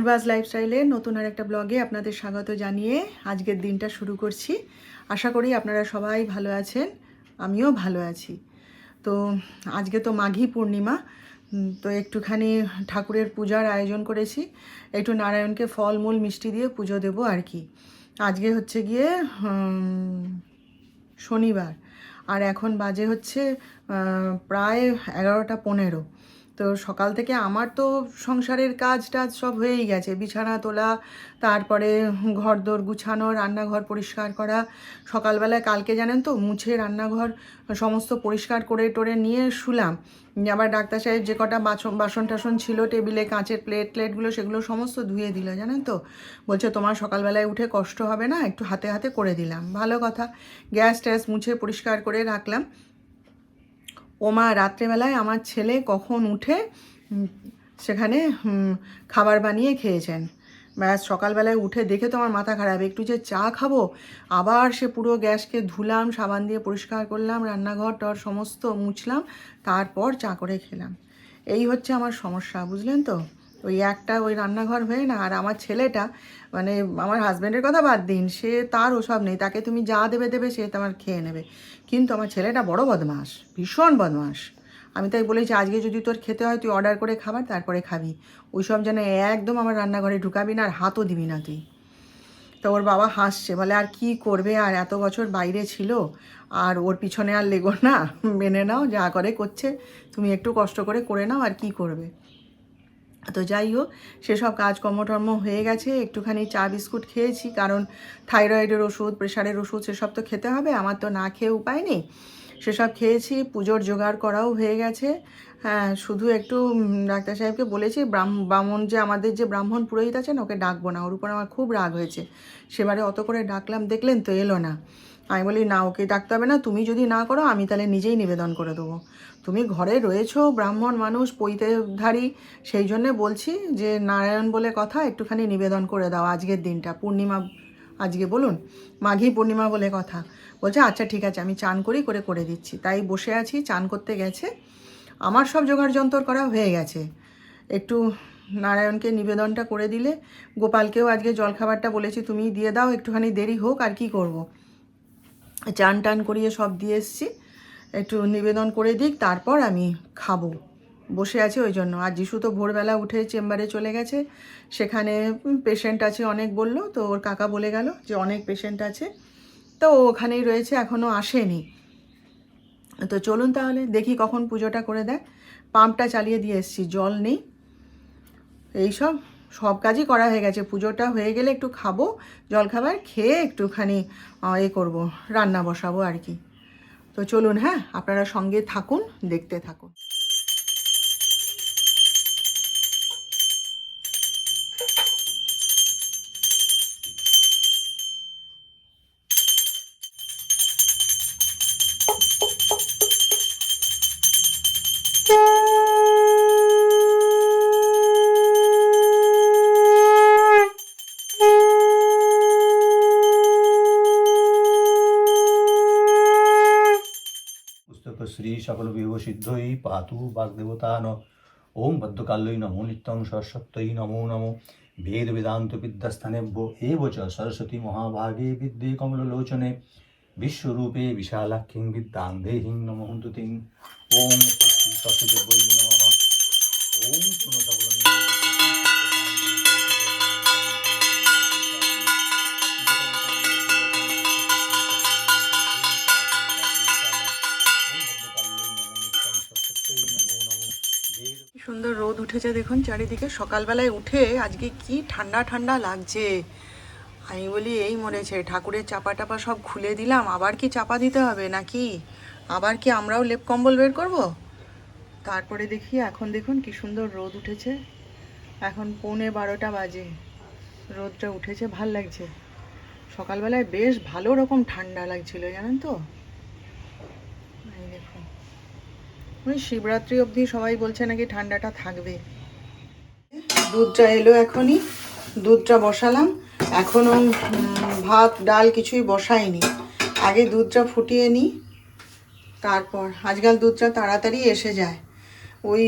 বিবাস লাইফস্টাইলের নতুন আর একটা ব্লগে আপনাদের স্বাগত জানিয়ে আজকের দিনটা শুরু করছি। আশা করি আপনারা সবাই ভালো আছেন, আমিও ভালো আছি। তো আজকে তো মাঘী পূর্ণিমা, তো একটুখানি ঠাকুরের পূজার আয়োজন করেছি। একটু নারায়ণকে ফলমূল মিষ্টি দিয়ে পুজো দেবো আর কি। আজকে হচ্ছে গিয়ে শনিবার, আর এখন বাজে হচ্ছে প্রায় 11টা 15। তো সকাল থেকে আমার তো সংসারের কাজ টাজ সব হয়েই গেছে, বিছানা তোলা, তারপরে ঘরদোর গুছানো, রান্নাঘর পরিষ্কার করা। সকালবেলায় কালকে জানেন তো মুছে রান্নাঘর সমস্ত পরিষ্কার করে টোরে নিয়ে শুলাম। আবার ডাক্তার সাহেব যে কটা বাসন টাসন ছিল টেবিলে, কাঁচের প্লেটগুলো, সেগুলো সমস্ত ধুয়ে দিল জানেন তো। বলছে তোমার সকালবেলায় উঠে কষ্ট হবে না, একটু হাতে হাতে করে দিলাম, ভালো কথা। গ্যাস ট্যাস মুছে পরিষ্কার করে রাখলাম। ওমা রাত্রেবেলায় আমার ছেলে কখন উঠে সেখানে খাবার বানিয়ে খেয়েছেন। ব্যাস সকালবেলায় উঠে দেখে তো আমার মাথা খারাপ, একটু যে চা খাবো, আবার সে পুরো গ্যাসকে ধুলাম, সাবান দিয়ে পরিষ্কার করলাম, রান্নাঘর টর সমস্ত মুছলাম, তারপর চা করে খেলাম। এই হচ্ছে আমার সমস্যা, বুঝলেন তো। ওই রান্নাঘর হয়ে না। আর আমার ছেলেটা, মানে আমার হাজব্যান্ডের কথা বাদ দিন, সে তার ওসব নেই, তাকে তুমি যা দেবে সে তোমার খেয়ে নেবে। কিন্তু আমার ছেলেটা বড় বদমাস, ভীষণ বদমাস। আমি তাই বলেছি আজকে যদি তোর খেতে হয় তুই অর্ডার করে খাবার তারপরে খাবি, ওইসব যেন একদম আমার রান্নাঘরে ঢুকাবি না, আর হাতও দিবি না তুই। তো ওর বাবা হাসছে, বলে আর কি করবে, আর এত বছর বাইরে ছিল, আর ওর পিছনে আর লেগো না, মেনে নাও, যা করে করছে, তুমি একটু কষ্ট করে নাও, আর কি করবে। তো যাই হোক, সেসব কাজকর্ম হয়ে গেছে। একটুখানি চা বিস্কুট খেয়েছি, কারণ থাইরয়েডের ওষুধ, প্রেশারের ওষুধ, সেসব তো খেতে হবে, আমার তো না খেয়ে উপায় নেই। সেসব খেয়েছি, পুজোর জোগাড় করাও হয়ে গেছে। হ্যাঁ, শুধু একটু ডাক্তার সাহেবকে বলেছি বামন যে আমাদের যে ব্রাহ্মণ পুরোহিত আছেন ওকে ডাকবো না, ওর উপর আমার খুব রাগ হয়েছে। সেবারে অত করে ডাকলাম, দেখলেন তো এলো না। আমি বলি না, ওকে ডাকতে হবে না, তুমি যদি না করো আমি তাহলে নিজেই নিবেদন করে দেবো। তুমি ঘরে রয়েছো, ব্রাহ্মণ মানুষ, পৈতেধারী, সেই জন্যে বলছি যে নারায়ণ বলে কথা, একটুখানি নিবেদন করে দাও আজকের দিনটা, পূর্ণিমা আজকে বলুন, মাঘী পূর্ণিমা বলে কথা। বলছে আচ্ছা ঠিক আছে, আমি চান করে দিচ্ছি। তাই বসে আছি, চান করতে গেছে। আমার সব জোগাড় যন্তর করা হয়ে গেছে, একটু নারায়ণকে নিবেদনটা করে দিলে। গোপালকেও আজকে জলখাবারটা বলেছি তুমি দিয়ে দাও, একটুখানি দেরি হোক, আর কি করব। চান টান করিয়ে সব দিয়ে এসছি, একটু নিবেদন করে দিক, তারপর আমি খাবো। বসে আছি ওই জন্য। আর যিশু তো ভোরবেলা উঠে চেম্বারে চলে গেছে, সেখানে পেশেন্ট আছে অনেক বললো, তো ওর কাকা বলে গেল যে অনেক পেশেন্ট আছে, তো ওখানেই রয়েছে, এখনও আসেনি। তো চলুন তাহলে দেখি কখন পুজোটা করে দেয়। পাম্পটা চালিয়ে দিয়ে এসছি, জল নেই। এইসব সব কাজই করা হয়ে গেছে, পুজোটা হয়ে গেলে একটু খাবো, জলখাবার খেয়ে একটুখানি করব, রান্না বসাবো আর কি। তো চলুন, হ্যাঁ আপনারা সঙ্গে থাকুন, দেখতে থাকুন। শ্রী সকল বিভব সিদ্ধই পাতু বাগদেবতা ন। ওম ভদ্রকাল্যই নমো নিত্যং সরস্বত্যই নমো নমো। বেদ বেদান্ত বিদ্যাস্থানেভ্য এব চ সরস্বতী মহাভাগে বিদ্যে কমললোচনে। বিশ্বরূপে বিশালাক্ষিং বিদ্যাং দেহিং নমঃ তিং। ওম শ্রী সরস্বতী নমঃ। ওম শুনো সকল সুন্দর রোদ উঠেছে দেখুন চারিদিকে। সকালবেলায় উঠে আজকে কি ঠান্ডা ঠান্ডা লাগছে। আমি বলি এই মরেছে, ঠাকুরের চাপা টাপা সব খুলে দিলাম, আবার কি চাপা দিতে হবে নাকি, আবার কি আমরাও লেপ কম্বল বের করব। তারপরে দেখি, এখন দেখুন কি সুন্দর রোদ উঠেছে, এখন 11:15 বাজে, রোদটা উঠেছে, ভাল লাগছে। সকালবেলায় বেশ ভালো রকম ঠান্ডা লাগছিল জানেন তো। এই দেখুন, ওই শিবরাত্রি অবধি সবাই বলছে নাকি ঠান্ডাটা থাকবে। দুধটা এলো এখনই, দুধটা বসালাম। এখনও ভাত ডাল কিছুই বসাইনি, আগে দুধটা ফুটিয়ে নিই, তারপর। আজকাল দুধটা তাড়াতাড়ি এসে যায়, ওই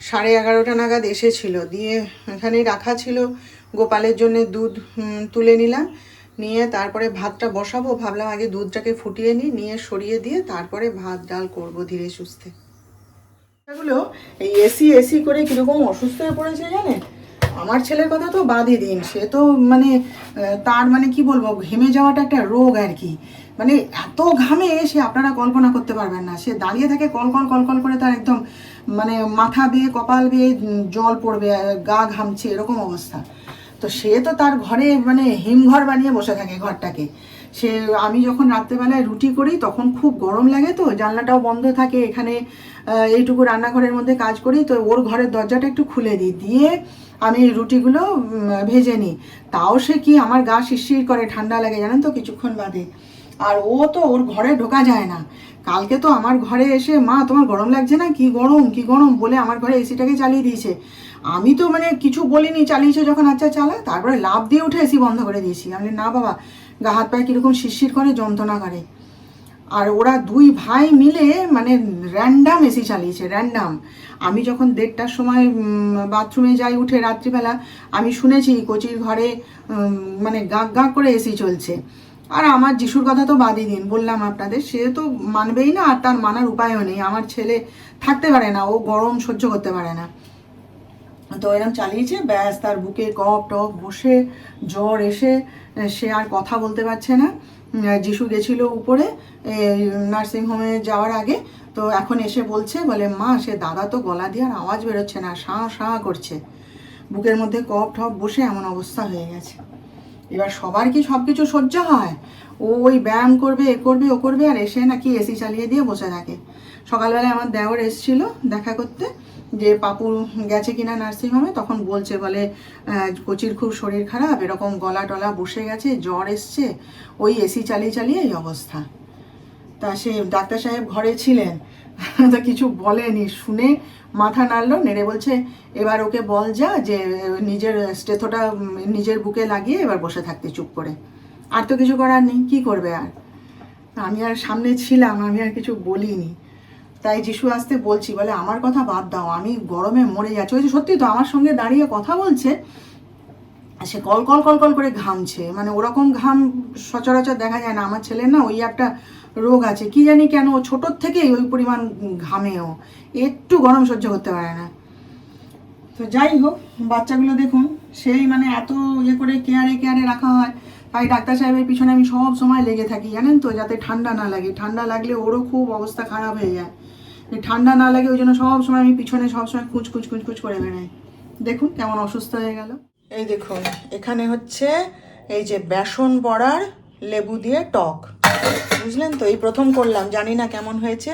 11:30 নাগাদ এসেছিল, দিয়ে এখানেই রাখা ছিল। গোপালের জন্য দুধ তুলে নিলাম, নিয়ে তারপরে ভাতটা বসাবো। ভাবলাম আগে দুধটাকে ফুটিয়ে নিয়ে সরিয়ে দিয়ে তারপরে ভাত ডাল করব ধীরে সুস্থে। এগুলো এই এসি এসি করে কীরকম অসুস্থ হয়ে পড়েছে জানেন। আমার ছেলের কথা তো বাদই দিন, সে তো মানে তার মানে কি বলবো, ঘেমে যাওয়াটা একটা রোগ আর কি। মানে এত ঘামে সে আপনারা কল্পনা করতে পারবেন না। সে দাঁড়িয়ে থাকে কল কল কল কল করে, তার একদম মানে মাথা বেয়ে কপাল বেয়ে জল পড়বে, গা ঘামছে, এরকম অবস্থা। তো সে তো তার ঘরে মানে হিমঘর বানিয়ে বসে থাকে ঘরটাকে। সে আমি যখন রাত্রেবেলায় রুটি করি তখন খুব গরম লাগে, তো জানলাটাও বন্ধ থাকে, এখানে এইটুকু রান্নাঘরের মধ্যে কাজ করি, তো ওর ঘরের দরজাটা একটু খুলে দিই, দিয়ে আমি রুটিগুলো ভেজে নিই। তাও সে কি আমার গা শিরশির করে, ঠান্ডা লাগে জানেন তো কিছুক্ষণ বাদে। আর ও তো ওর ঘরে ঢোকা যায় না। কালকে তো আমার ঘরে এসে, মা তোমার গরম লাগছে না, কি গরম কি গরম বলে আমার ঘরে এসিটাকে চালিয়ে দিয়েছে। আমি তো মানে কিছু বলিনি, চালিয়েছে যখন আচ্ছা চালা, তারপরে লাফ দিয়ে উঠে এসি বন্ধ করে দিয়েছি। আমি না বাবা, গা হাত পায়ে কীরকম শিরশির করে, যন্ত্রণা করে। আর ওরা দুই ভাই মিলে মানে র্যান্ডাম এসি চালিয়েছে, র্যান্ডাম। আমি যখন 1:30টার সময় বাথরুমে যাই উঠে রাত্রিবেলা, আমি শুনেছি কচির ঘরে মানে গাঁক গাঁক করে এসি চলছে। আর আমার যিশুর কথা তো বাদই দিন, বললাম আপনাদের, সে তো মানবেই না, আর তার মানার উপায়ও নেই। আমার ছেলে থাকতে পারে না, ও গরম সহ্য করতে পারে না। তো এরকম চালিয়েছে, ব্যাস তার বুকে কফ টফ বসে জ্বর এসে সে আর কথা বলতে পারছে না। যিশু গেছিলো উপরে নার্সিংহোমে যাওয়ার আগে, তো এখন এসে বলে মা, সে দাদা তো গলা দিয়ে আর আওয়াজ বেরোচ্ছে না, শাঁ শাঁ করছে, বুকের মধ্যে কফ টফ বসে এমন অবস্থা হয়ে গেছে। এবার সবার কি সব কিছু সহ্য হয়? ও ওই ব্যায়াম করবে, এ করবে, ও করবে, আর এসে নাকি এসি চালিয়ে দিয়ে বসে থাকে। সকালবেলায় আমার দেওর এসেছিল দেখা করতে, যে পাপু গেছে কিনা নার্সিংহোমে, তখন বলে কচির খুব শরীর খারাপ, এরকম গলা টলা বসে গেছে, জ্বর এসছে, ওই এসি চালিয়ে চালিয়ে এই অবস্থা। তা সে ডাক্তার সাহেব ঘরে ছিলেন, তো কিছু বলেনি, শুনে মাথা নাড়লো, নেড়ে বলছে এবার ওকে বল যা যে নিজের স্টেথোটা নিজের বুকে লাগিয়ে এবার বসে থাকতে চুপ করে। আর তো কিছু করার নেই, কী করবে আর। আমি আর সামনে ছিলাম, আমি আর কিছু বলিনি। তাই যিশু আসতে বলছি, বলে আমার কথা বাদ দাও, আমি গরমে মরে যাচ্ছি। ওই যে সত্যি তো আমার সঙ্গে দাঁড়িয়ে কথা বলছে, সে কল কল কল কল করে ঘামছে, মানে ওরকম ঘাম সচরাচর দেখা যায় না। আমার ছেলের না ওই একটা রোগ আছে, কি জানি কেন, ও ছোটোর থেকেই ওই পরিমাণ ঘামেও, একটু গরম সহ্য করতে পারে না। তো যাই হোক, বাচ্চাগুলো দেখুন, সেই মানে এত ইয়ে করে কেয়ারে কেয়ারে রাখা হয়। তাই ডাক্তার সাহেবের পিছনে আমি সব সময় লেগে থাকি জানেন তো, যাতে ঠান্ডা না লাগে। ঠান্ডা লাগলে ওরও খুব অবস্থা খারাপ হয়ে যায়। ঠান্ডা না লাগে ওই জন্য সব সময় আমি পিছনে সবসময় খুঁচ খুঁচ খুঁচ খুঁচ করে বেড়াই। দেখুন কেমন অসুস্থ হয়ে গেল। এই দেখুন, এখানে হচ্ছে এই যে বেসন বড়ার লেবু দিয়ে টক, বুঝলেন তো, এই প্রথম করলাম, জানি না কেমন হয়েছে,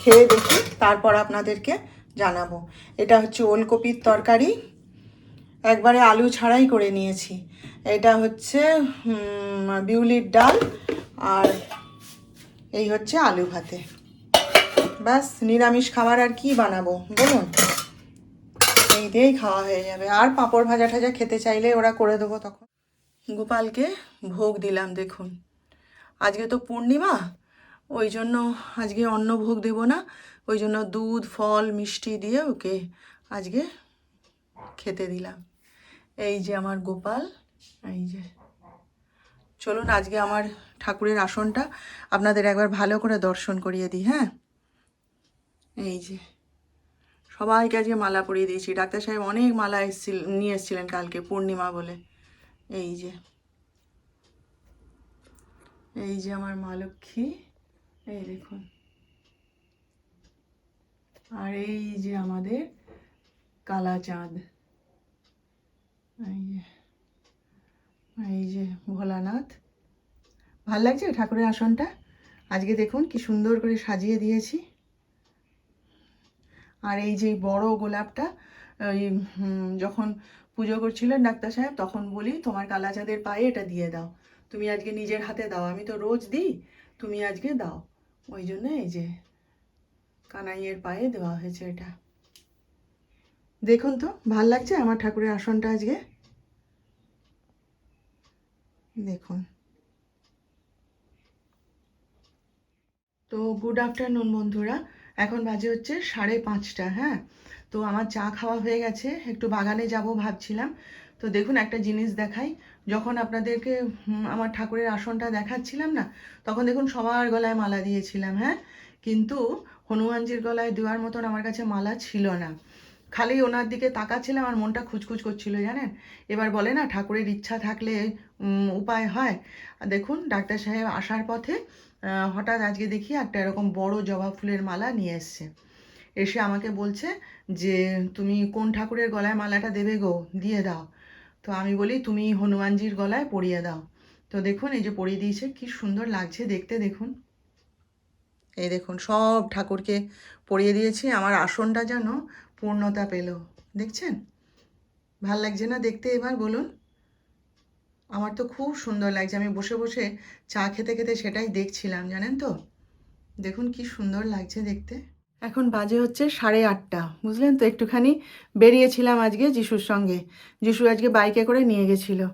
খেয়ে দেখি তারপর আপনাদেরকে জানাবো। এটা হচ্ছে ওলকপির তরকারি, একবারে আলু ছাড়াই করে নিয়েছি। এটা হচ্ছে বিউলির ডাল, আর এই হচ্ছে আলু ভাতে। ব্যাস, নিরামিষ খাবার আর কি বানাবো বলুন, এই দিয়েই খাওয়া হয়ে যাবে। আর পাঁপড় ভাজা ঠাজা খেতে চাইলে ওরা করে দেবো তখন। গোপালকে ভোগ দিলাম, দেখুন আজকে তো পূর্ণিমা, ওই জন্য আজকে অন্ন ভোগ দেব না, ওই জন্য দুধ ফল মিষ্টি দিয়ে ওকে আজকে খেতে দিলাম। এই যে আমার গোপাল, এই যে। চলুন আজকে আমার ঠাকুরের আসনটা আপনাদের একবার ভালো করে দর্শন করিয়ে দিই। হ্যাঁ, এই যে সবাইকে আজকে মালা পরিয়ে দিয়েছি। ডাক্তার সাহেব অনেক মালা নিয়ে এসেছিলেন কালকে পূর্ণিমা বলে। এই যে, এই যে আমার মা লক্ষ্মী, এই দেখুন। আর এই যে আমাদের কালা চাঁদ, এই যে ভোলানাথ। ভাল লাগছে ঠাকুরের আসনটা আজকে, দেখুন কি সুন্দর করে সাজিয়ে দিয়েছি। আর এই যে বড় গোলাপটা, ওই যখন পুজো করছিলেন ডাক্তার সাহেব, তখন বলি তোমার কালা চাঁদের পায়ে এটা দিয়ে দাও, তুমি আজকে নিজের হাতে দাও, আমি তো রোজ দিই, তুমি আজকে দাও। ওই জন্য এই যে কানাইয়ের পায়ে দেওয়া হয়েছে এটা। দেখুন তো ভাল লাগছে আমার ঠাকুরের আসনটা আজকে, দেখুন। তো গুড আফটারনুন বন্ধুরা, এখন বাজে হচ্ছে 5:30, হ্যাঁ। তো আমার চা খাওয়া হয়ে গেছে, একটু বাগানে যাব ভাবছিলাম। তো দেখুন একটা জিনিস দেখাই, যখন আপনাদেরকে আমার ঠাকুরের আসনটা দেখাচ্ছিলাম না, তখন দেখুন সবার গলায় মালা দিয়েছিলাম, হ্যাঁ। কিন্তু হনুমানজির গলায় দেওয়ার মতন আমার কাছে মালা ছিল না। খালি ওনার দিকে তাকাচ্ছিলাম আর মনটা খুচখুচ করছিল, জানেন। এবার বলে না ঠাকুরের ইচ্ছা থাকলে উপায় হয়। দেখুন ডাক্তার সাহেব আসার পথে হঠাৎ আজকে দেখি একটা এরকম বড় জবা ফুলের মালা নিয়ে এসছে। এসে আমাকে বলছে যে তুমি কোন ঠাকুরের গলায় মালাটা দেবে গো, দিয়ে দাও। তো আমি বলি তুমি হনুমানজির গলায় পরিয়ে দাও। তো দেখুন এই যে পরিয়ে দিয়েছে, কি সুন্দর লাগছে দেখতে। দেখুন এই দেখুন সব ঠাকুরকে পরিয়ে দিয়েছি, আমার আসনটা যেন পূর্ণতা পেল। দেখছেন ভাল লাগছে না দেখতে? এবার বলুন। আমার তো খুব সুন্দর লাগছে, আমি বসে বসে চা খেতে খেতে সেটাই দেখছিলাম, জানেন তো। দেখুন কি সুন্দর লাগছে দেখতে। এখন বাজে হচ্ছে 8:30, বুঝলেন তো। একটুখানি বেরিয়েছিলাম আজকে যিশুর সঙ্গে। যিশু আজকে বাইকে করে নিয়ে গেছিলো।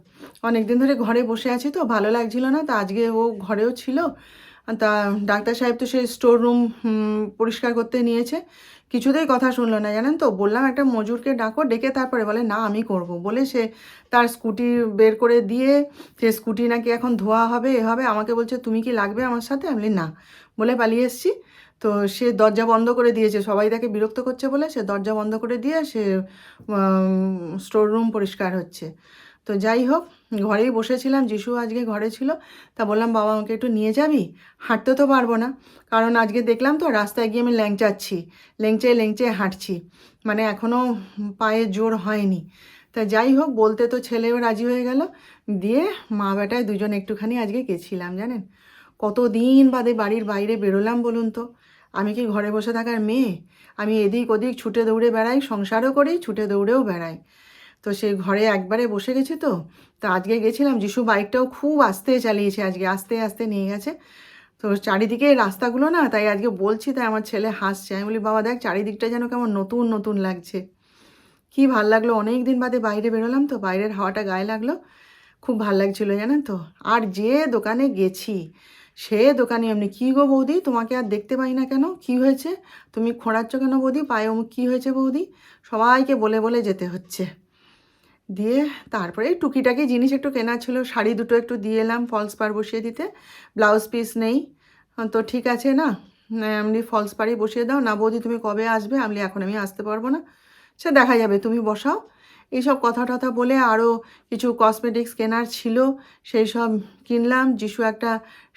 অনেক দিন ধরে ঘরে বসে আছি তো ভালো লাগছিল না, তো আজকে ও ঘরেও ছিল। তা ডাক্তার সাহেব তো সেই স্টোর রুম পরিষ্কার করতে নিয়েছে, কিছুতেই কথা শুনলো না, জানেন তো। বললাম একটা মজুরকে ডাকো, ডেকে তারপরে বলে না আমি করব বলে সে তার স্কুটি বের করে দিয়ে, সে স্কুটি নাকি এখন ধোয়া হবে এ হবে, আমাকে বলছে তুমি কি লাগবে আমার সাথে? আমি বলি না, বলে পালিয়ে এসেছি। তো সে দরজা বন্ধ করে দিয়েছে, সবাই তাকে বিরক্ত করছে বলে সে দরজা বন্ধ করে দিয়ে সে স্টোর রুম পরিষ্কার হচ্ছে। তো যাই হোক, ঘরেই বসেছিলাম, যিশু আজকে ঘরে ছিল। তা বললাম বাবা আমাকে একটু নিয়ে যাবি? হাঁটতে তো পারবো না, কারণ আজকে দেখলাম তো রাস্তায় গিয়ে আমি ল্যাংচাচ্ছি, লেংচে লেংচে হাঁটছি, মানে এখনও পায়ে জোর হয়নি। তা যাই হোক, বলতে তো ছেলেও রাজি হয়ে গেল। দিয়ে মা বেটায় দুজন একটুখানি আজকে গেছিলাম, জানেন। কতদিন বাদে বাড়ির বাইরে বেরোলাম বলুন তো। আমি কি ঘরে বসে থাকার মেয়ে? আমি এদিক ওদিক ছুটে দৌড়ে বেড়াই, সংসারও করি, ছুটে দৌড়েও বেড়াই। তো সেই ঘরে একবারে বসে গেছি তো। তো আজকে গেছিলাম, যিশু বাইকটাও খুব আস্তে চালিয়েছে আজকে, আস্তে আস্তে নিয়ে গেছে। তো চারিদিকে রাস্তাগুলো না, তাই আজকে বলছি, তাই আমার ছেলে হাসছে। আমি বলি বাবা দেখ চারিদিকটা যেন কেমন নতুন নতুন লাগছে। কি ভাল লাগলো, অনেক দিন বাদে বাইরে বেরোলাম তো, বাইরের হাওয়াটা গায়ে লাগলো, খুব ভাল লাগছিলো, জানেন তো। আর যে দোকানে গেছি, সে দোকানে এমনি, কী গো বৌদি তোমাকে আর দেখতে পাই না কেন, কি হয়েছে, তুমি খোঁড়াচ্ছ কেন বৌদি পায়ে, অমুক কী হয়েছে বৌদি, সবাইকে বলে বলে যেতে হচ্ছে। দিয়ে তারপরে টুকিটাকি জিনিস একটু কেনা ছিল, শাড়ি দুটো একটু দিয়ে এলাম ফলস পাড় বসিয়ে দিতে, ব্লাউজ পিস নেই। তো ঠিক আছে না, এমনি ফলস পাড়ি বসিয়ে দাও না বৌদি, তুমি কবে আসবে? আমি এখন আমি আসতে পারবো না, সে দেখা যাবে, তুমি বসাও। এইসব কথা টথা বলে আরও কিছু কসমেটিক্স কেনার ছিল, সেই সব কিনলাম। যিশু একটা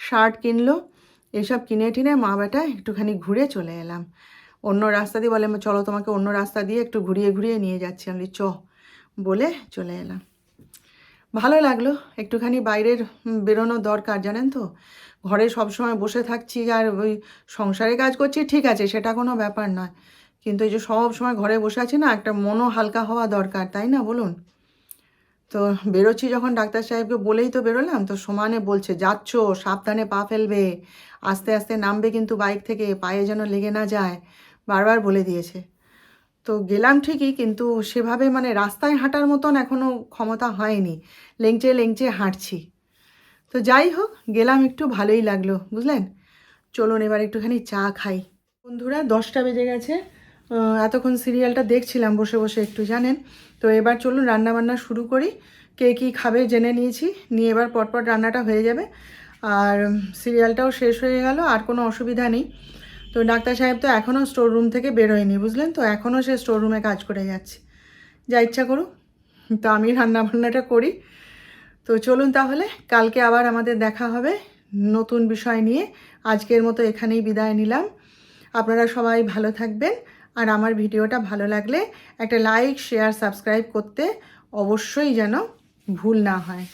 শার্ট কিনলো, এইসব কিনে টিনে মা বেটা একটুখানি ঘুরে চলে এলাম। অন্য রাস্তা দিয়ে বলে চলো তোমাকে অন্য রাস্তা দিয়ে একটু ঘুরিয়ে ঘুরিয়ে নিয়ে যাচ্ছি, আমি চ বলে চলে এলাম। ভালো লাগলো, একটুখানি বাইরের বেরোনো দরকার, জানেন তো। ঘরে সবসময় বসে থাকছি আর ওই সংসারে কাজ করছি, ঠিক আছে সেটা কোনো ব্যাপার নয়, কিন্তু এই যে সব সময় ঘরে বসে আছি না, একটা মনও হালকা হওয়া দরকার, তাই না বলুন। তো বেরোচ্ছি যখন ডাক্তার সাহেবকে বলেই তো বেরোলাম, তো সমানে বলছে যাচ্ছ সাবধানে পা ফেলবে, আস্তে আস্তে নামবে কিন্তু বাইক থেকে, পায়ে যেন লেগে না যায়, বারবার বলে দিয়েছে। তো গেলাম ঠিকই, কিন্তু সেভাবে মানে রাস্তায় হাঁটার মতন এখনও ক্ষমতা হয়নি, লেংচে লেংচে হাঁটছি। তো যাই হোক, গেলাম একটু, ভালোই লাগলো বুঝলেন। চলুন এবার একটুখানি চা খাই। বন্ধুরা 10টা বেজে গেছে, এতক্ষণ সিরিয়ালটা দেখছিলাম বসে বসে একটু, জানেন। তো এবার চলুন রান্নাবান্না শুরু করি। কে কী খাবে জেনে নিয়েছি, নিয়ে এবার পটপট রান্নাটা হয়ে যাবে, আর সিরিয়ালটাও শেষ হয়ে গেল, আর কোনো অসুবিধা নেই। তো ডাক্তার সাহেব তো এখনও স্টোর রুম থেকে বেরোয়নি, বুঝলেন তো, এখনও সে স্টোর রুমে কাজ করে যাচ্ছে, যা ইচ্ছা করুক। তো আমি রান্নাবান্নাটা করি। তো চলুন তাহলে, কালকে আবার আমাদের দেখা হবে নতুন বিষয় নিয়ে। আজকের মতো এখানেই বিদায় নিলাম। আপনারা সবাই ভালো থাকবেন, আর আমার ভিডিওটা ভালো লাগলে একটা লাইক শেয়ার সাবস্ক্রাইব করতে অবশ্যই যেন ভুল না হয়।